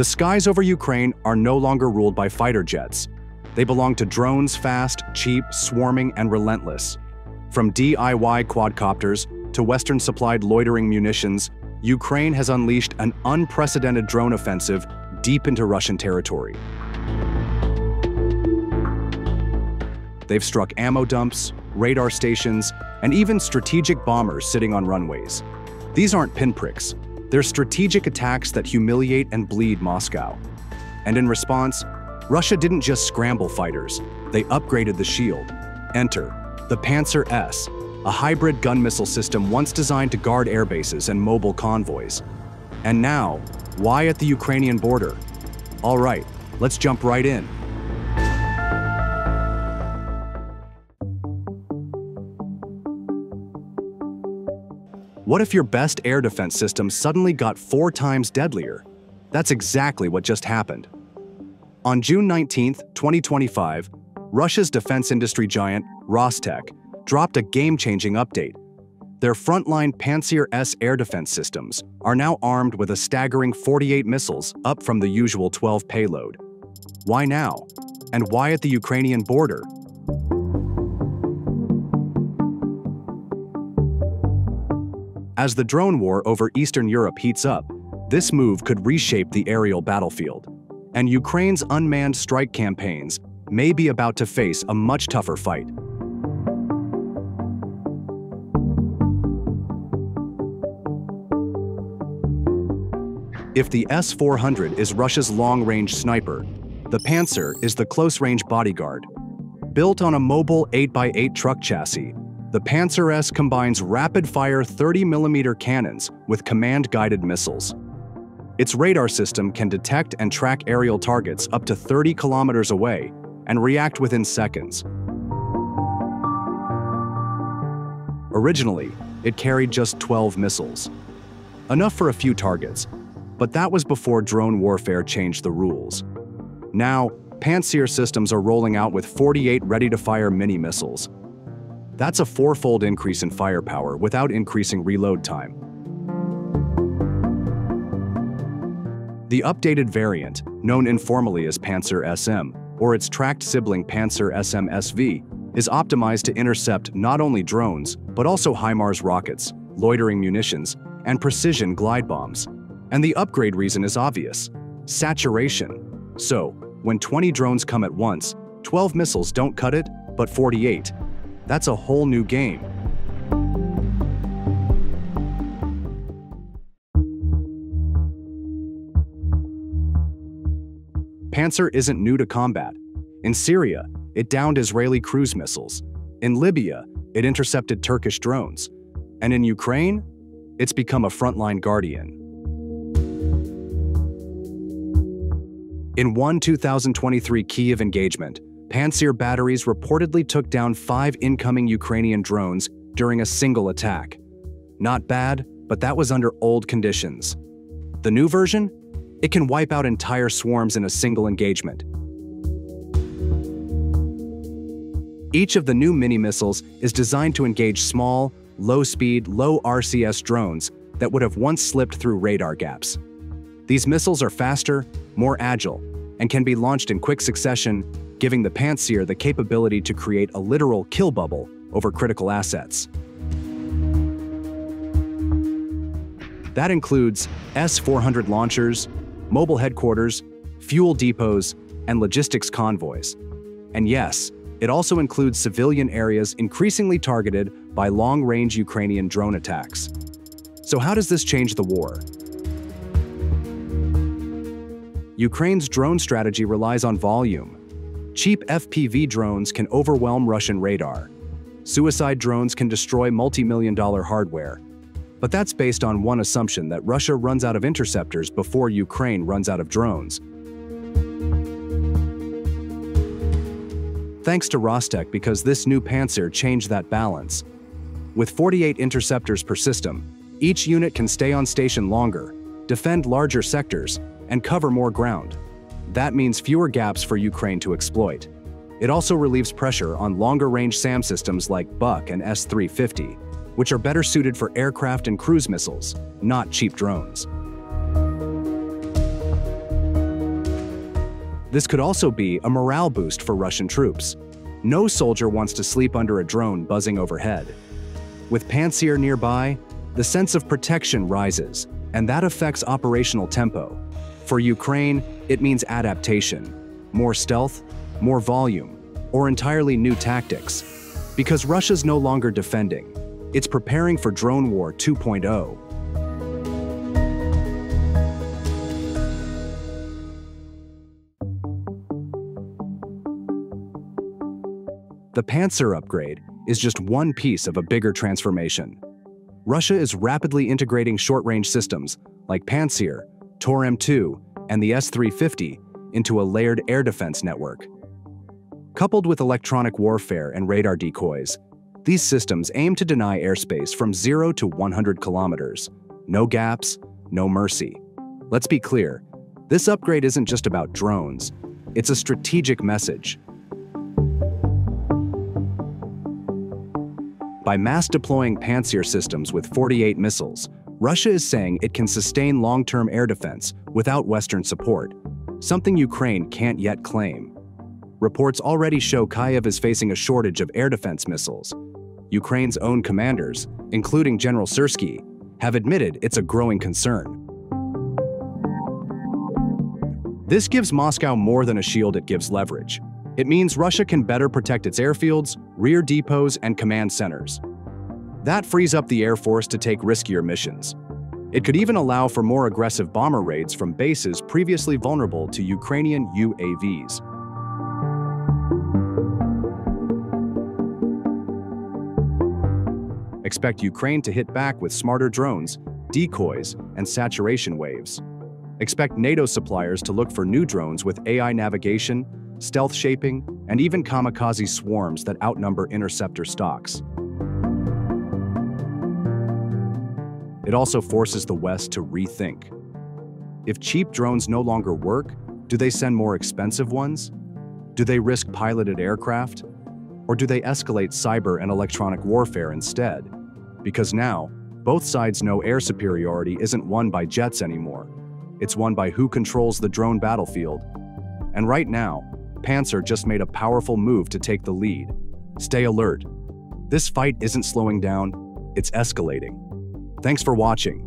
The skies over Ukraine are no longer ruled by fighter jets. They belong to drones, fast, cheap, swarming, and relentless. From DIY quadcopters to Western-supplied loitering munitions, Ukraine has unleashed an unprecedented drone offensive deep into Russian territory. They've struck ammo dumps, radar stations, and even strategic bombers sitting on runways. These aren't pinpricks. They're strategic attacks that humiliate and bleed Moscow. And in response, Russia didn't just scramble fighters, they upgraded the shield. Enter the Pantsir S, a hybrid gun missile system once designed to guard airbases and mobile convoys. And now, why at the Ukrainian border? All right, let's jump right in. What if your best air defense system suddenly got 4 times deadlier? That's exactly what just happened. On June 19, 2025, Russia's defense industry giant, Rostec, dropped a game-changing update. Their frontline Pantsir S air defense systems are now armed with a staggering 48 missiles, up from the usual 12 payload. Why now? And why at the Ukrainian border? As the drone war over Eastern Europe heats up, this move could reshape the aerial battlefield. And Ukraine's unmanned strike campaigns may be about to face a much tougher fight. If the S-400 is Russia's long-range sniper, the Pantsir is the close-range bodyguard. Built on a mobile 8x8 truck chassis, the Pantsir S combines rapid-fire 30mm cannons with command-guided missiles. Its radar system can detect and track aerial targets up to 30 kilometers away and react within seconds. Originally, it carried just 12 missiles. Enough for a few targets, but that was before drone warfare changed the rules. Now, Pantsir systems are rolling out with 48 ready-to-fire mini-missiles. That's a 4-fold increase in firepower without increasing reload time. The updated variant, known informally as Pantsir SM, or its tracked sibling Pantsir SM-SV, is optimized to intercept not only drones, but also HIMARS rockets, loitering munitions, and precision glide bombs. And the upgrade reason is obvious: saturation. So, when 20 drones come at once, 12 missiles don't cut it, but 48. That's a whole new game. Pantsir isn't new to combat. In Syria, it downed Israeli cruise missiles. In Libya, it intercepted Turkish drones. And in Ukraine, it's become a frontline guardian. In one 2023 Kyiv engagement, Pantsir batteries reportedly took down 5 incoming Ukrainian drones during a single attack. Not bad, but that was under old conditions. The new version? It can wipe out entire swarms in a single engagement. Each of the new mini-missiles is designed to engage small, low-speed, low RCS drones that would have once slipped through radar gaps. These missiles are faster, more agile, and can be launched in quick succession, giving the Pantsir the capability to create a literal kill bubble over critical assets. That includes S-400 launchers, mobile headquarters, fuel depots, and logistics convoys. And yes, it also includes civilian areas increasingly targeted by long-range Ukrainian drone attacks. So how does this change the war? Ukraine's drone strategy relies on volume. Cheap FPV drones can overwhelm Russian radar. Suicide drones can destroy multi-million-dollar hardware. But that's based on one assumption that Russia runs out of interceptors before Ukraine runs out of drones. Thanks to Rostec, because this new Pantsir changed that balance. With 48 interceptors per system, each unit can stay on station longer, defend larger sectors, and cover more ground. That means fewer gaps for Ukraine to exploit. It also relieves pressure on longer-range SAM systems like Buk and S-350, which are better suited for aircraft and cruise missiles, not cheap drones. This could also be a morale boost for Russian troops. No soldier wants to sleep under a drone buzzing overhead. With Pantsir nearby, the sense of protection rises, and that affects operational tempo. For Ukraine, it means adaptation, more stealth, more volume, or entirely new tactics. Because Russia's no longer defending, it's preparing for Drone War 2.0. The Pantsir upgrade is just one piece of a bigger transformation. Russia is rapidly integrating short-range systems like Pantsir, Tor M2, and the S-350 into a layered air defense network. Coupled with electronic warfare and radar decoys, these systems aim to deny airspace from 0 to 100 kilometers. No gaps, no mercy. Let's be clear, this upgrade isn't just about drones. It's a strategic message. By mass deploying Pantsir systems with 48 missiles, Russia is saying it can sustain long-term air defense without Western support, something Ukraine can't yet claim. Reports already show Kyiv is facing a shortage of air defense missiles. Ukraine's own commanders, including General Syrsky, have admitted it's a growing concern. This gives Moscow more than a shield, it gives leverage. It means Russia can better protect its airfields, rear depots, and command centers. That frees up the Air Force to take riskier missions. It could even allow for more aggressive bomber raids from bases previously vulnerable to Ukrainian UAVs. Expect Ukraine to hit back with smarter drones, decoys, and saturation waves. Expect NATO suppliers to look for new drones with AI navigation, stealth shaping, and even kamikaze swarms that outnumber interceptor stocks. It also forces the West to rethink. If cheap drones no longer work, do they send more expensive ones? Do they risk piloted aircraft? Or do they escalate cyber and electronic warfare instead? Because now, both sides know air superiority isn't won by jets anymore. It's won by who controls the drone battlefield. And right now, Pantsir just made a powerful move to take the lead. Stay alert. This fight isn't slowing down, it's escalating. Thanks for watching.